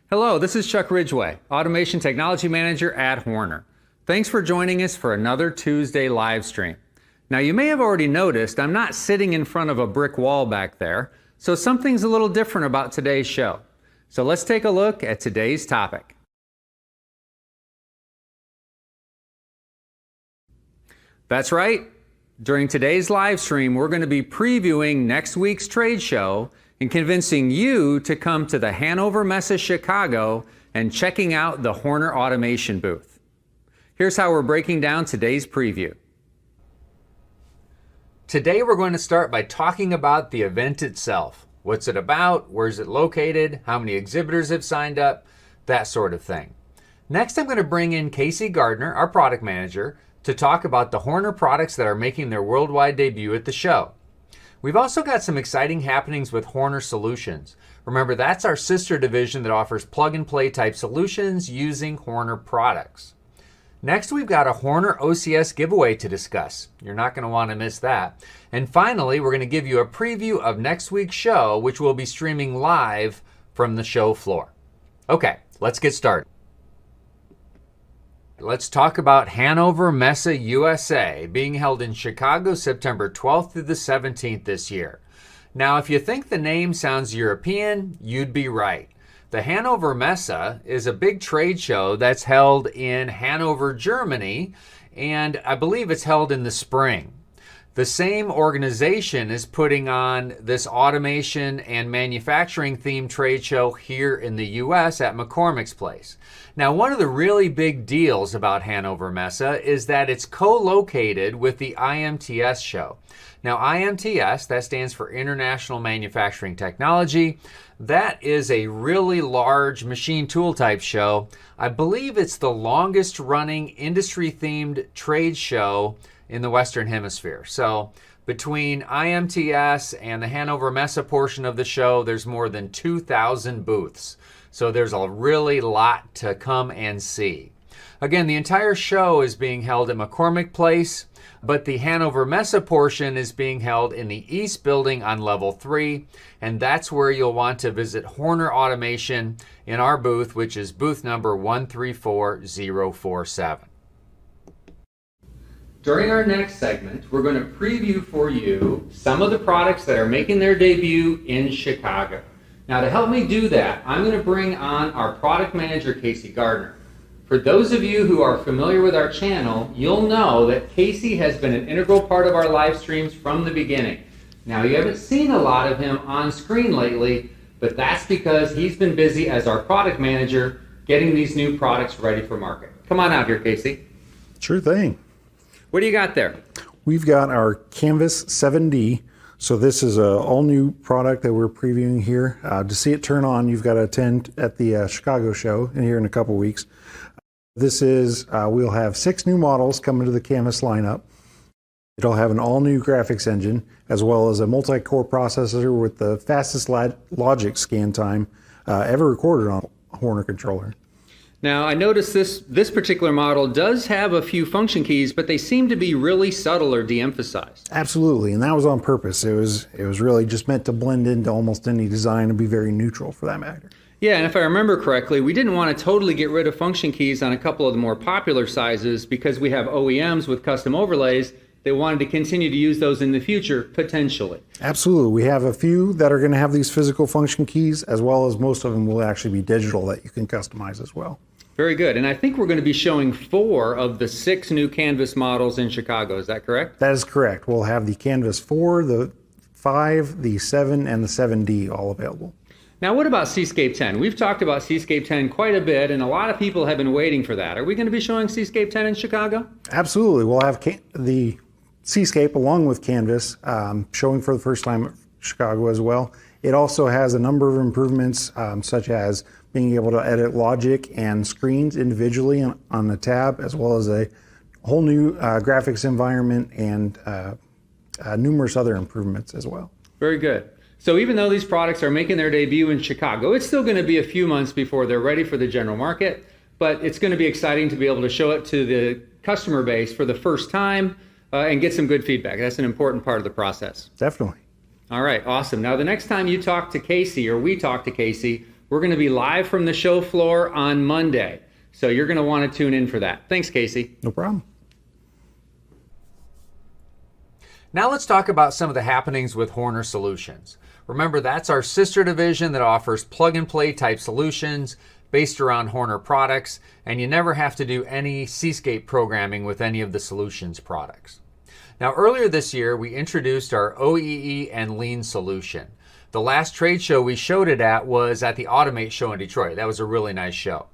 Hello, this is Chuck Ridgway, Automation Technology Manager at Horner. Thanks for joining us for another Tuesday live stream. Now, you may have already noticed I'm not sitting in front of a brick wall back there, so something's a little different about today's show. So let's take a look at today's topic. That's right. During today's live stream, we're going to be previewing next week's trade show and convincing you to come to the Hannover Messe Chicago and checking out the Horner Automation booth. Here's how we're breaking down today's preview. Today we're going to start by talking about the event itself. What's it about? Where's it located? How many exhibitors have signed up? That sort of thing. Next, I'm going to bring in Casey Gardner, our product manager, to talk about the Horner products that are making their worldwide debut at the show. We've also got some exciting happenings with Horner Solutions. Remember, that's our sister division that offers plug-and-play type solutions using Horner products. Next, we've got a Horner OCS giveaway to discuss. You're not going to want to miss that. And finally, we're going to give you a preview of next week's show, which will be streaming live from the show floor. Okay, let's get started. Let's talk about Hannover Messe USA, being held in Chicago September 12th through the 17th this year. Now, if you think the name sounds European, you'd be right. The Hannover Messe is a big trade show that's held in Hanover, Germany, and I believe it's held in the spring. The same organization is putting on this automation and manufacturing themed trade show here in the US at McCormick's place. Now, one of the really big deals about Hannover Messe is that it's co-located with the IMTS show. Now, IMTS, that stands for International Manufacturing Technology. That is a really large machine tool type show. I believe it's the longest running industry themed trade show in the Western Hemisphere. So between IMTS and the Hannover Messe portion of the show, there's more than 2,000 booths. So there's a really lot to come and see. Again, the entire show is being held at McCormick Place, but the Hannover Messe portion is being held in the East Building on level 3, and that's where you'll want to visit Horner Automation in our booth, which is booth number 134047. During our next segment, we're going to preview for you some of the products that are making their debut in Chicago. Now, to help me do that, I'm going to bring on our product manager, Casey Gardner. For those of you who are familiar with our channel, you'll know that Casey has been an integral part of our live streams from the beginning. Now, you haven't seen a lot of him on screen lately, but that's because he's been busy as our product manager getting these new products ready for market. Come on out here, Casey. Sure thing. What do you got there? We've got our Canvas 7D. So this is an all-new product that we're previewing here. To see it turn on, you've got to attend at the Chicago show here in a couple weeks. This is, we'll have 6 new models coming to the Canvas lineup. It'll have an all-new graphics engine, as well as a multi-core processor with the fastest logic scan time ever recorded on a Horner controller. Now, I noticed this particular model does have a few function keys, but they seem to be really subtle or de-emphasized. Absolutely, and that was on purpose. It was really just meant to blend into almost any design and be very neutral for that matter. Yeah, and if I remember correctly, we didn't want to totally get rid of function keys on a couple of the more popular sizes because we have OEMs with custom overlays. They wanted to continue to use those in the future, potentially. Absolutely. We have a few that are going to have these physical function keys, as well as most of them will actually be digital that you can customize as well. Very good. And I think we're going to be showing 4 of the 6 new Canvas models in Chicago. Is that correct? That is correct. We'll have the Canvas 4, the 5, the 7, and the 7D all available. Now, what about Seascape 10? We've talked about Seascape 10 quite a bit, and a lot of people have been waiting for that. Are we going to be showing Seascape 10 in Chicago? Absolutely. We'll have the Seascape along with Canvas showing for the first time at Chicago as well. It also has a number of improvements, such as being able to edit logic and screens individually on the tab, as well as a whole new graphics environment and numerous other improvements as well. Very good. So even though these products are making their debut in Chicago, it's still going to be a few months before they're ready for the general market, but it's going to be exciting to be able to show it to the customer base for the first time and get some good feedback. That's an important part of the process. Definitely. All right, awesome. Now the next time you talk to Casey or we talk to Casey, We're going to be live from the show floor on Monday. So you're going to want to tune in for that. Thanks, Casey. No problem. Now let's talk about some of the happenings with Horner Solutions. Remember, that's our sister division that offers plug-and-play type solutions based around Horner products, and you never have to do any Seascape programming with any of the Solutions products. Now, earlier this year, we introduced our OEE and Lean solution. The last trade show we showed it at was at the Automate show in Detroit. That was a really nice show.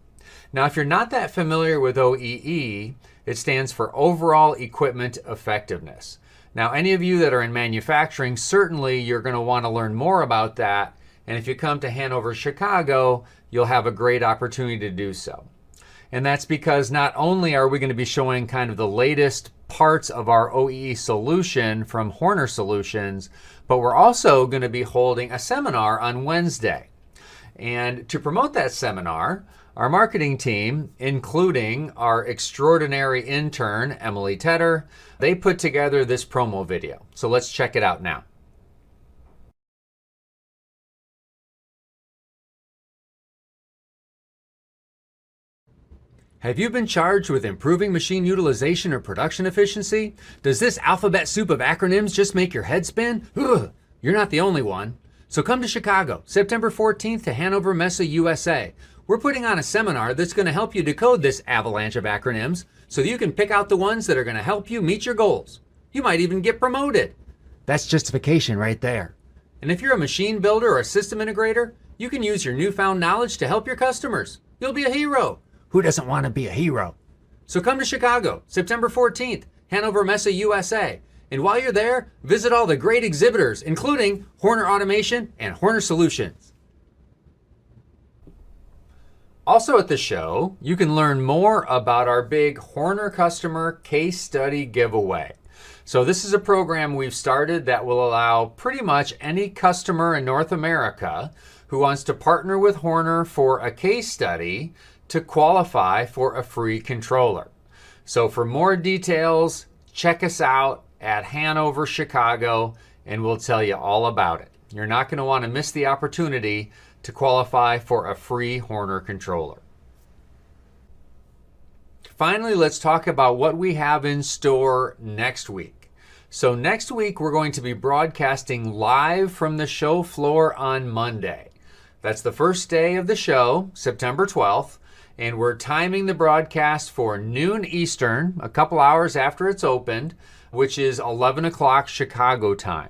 Now, if you're not that familiar with OEE, it stands for Overall Equipment Effectiveness. Now, any of you that are in manufacturing, certainly you're going to want to learn more about that. And if you come to Hannover, Chicago, you'll have a great opportunity to do so. And that's because not only are we going to be showing kind of the latest parts of our OEE solution from Horner Solutions, but we're also going to be holding a seminar on Wednesday. And to promote that seminar, our marketing team, including our extraordinary intern, Emily Tedder, they put together this promo video. So let's check it out now. Have you been charged with improving machine utilization or production efficiency? Does this alphabet soup of acronyms just make your head spin? Ugh, you're not the only one. So come to Chicago, September 14th to Hannover Messe USA. We're putting on a seminar that's going to help you decode this avalanche of acronyms so that you can pick out the ones that are going to help you meet your goals. You might even get promoted. That's justification right there. And if you're a machine builder or a system integrator, you can use your newfound knowledge to help your customers. You'll be a hero. Who doesn't want to be a hero? So come to Chicago, September 14th, Hannover Messe USA. And while you're there, visit all the great exhibitors, including Horner Automation and Horner Solutions. Also at the show, you can learn more about our big Horner customer case study giveaway. So this is a program we've started that will allow pretty much any customer in North America who wants to partner with Horner for a case study to qualify for a free controller. So for more details, check us out at Hannover, Chicago, and we'll tell you all about it. You're not going to want to miss the opportunity to qualify for a free Horner controller. Finally, let's talk about what we have in store next week. So next week, we're going to be broadcasting live from the show floor on Monday. That's the first day of the show, September 12th. And we're timing the broadcast for noon Eastern, a couple hours after it's opened, which is 11 o'clock Chicago time.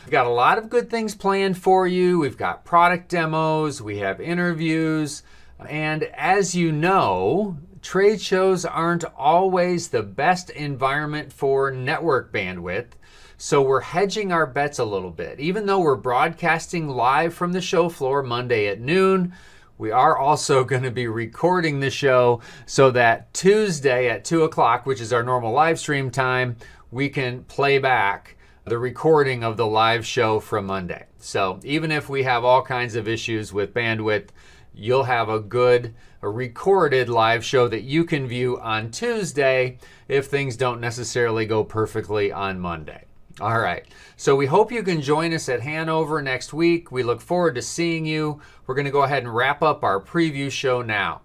We've got a lot of good things planned for you. We've got product demos, we have interviews, and as you know, trade shows aren't always the best environment for network bandwidth, so we're hedging our bets a little bit. Even though we're broadcasting live from the show floor Monday at noon, we are also going to be recording the show so that Tuesday at 2 o'clock, which is our normal live stream time, we can play back the recording of the live show from Monday. So even if we have all kinds of issues with bandwidth, you'll have a recorded live show that you can view on Tuesday if things don't necessarily go perfectly on Monday. All right, so we hope you can join us at Hannover next week. We look forward to seeing you. We're going to go ahead and wrap up our preview show now.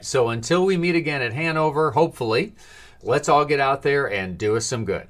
So until we meet again at Hannover, hopefully, let's all get out there and do us some good.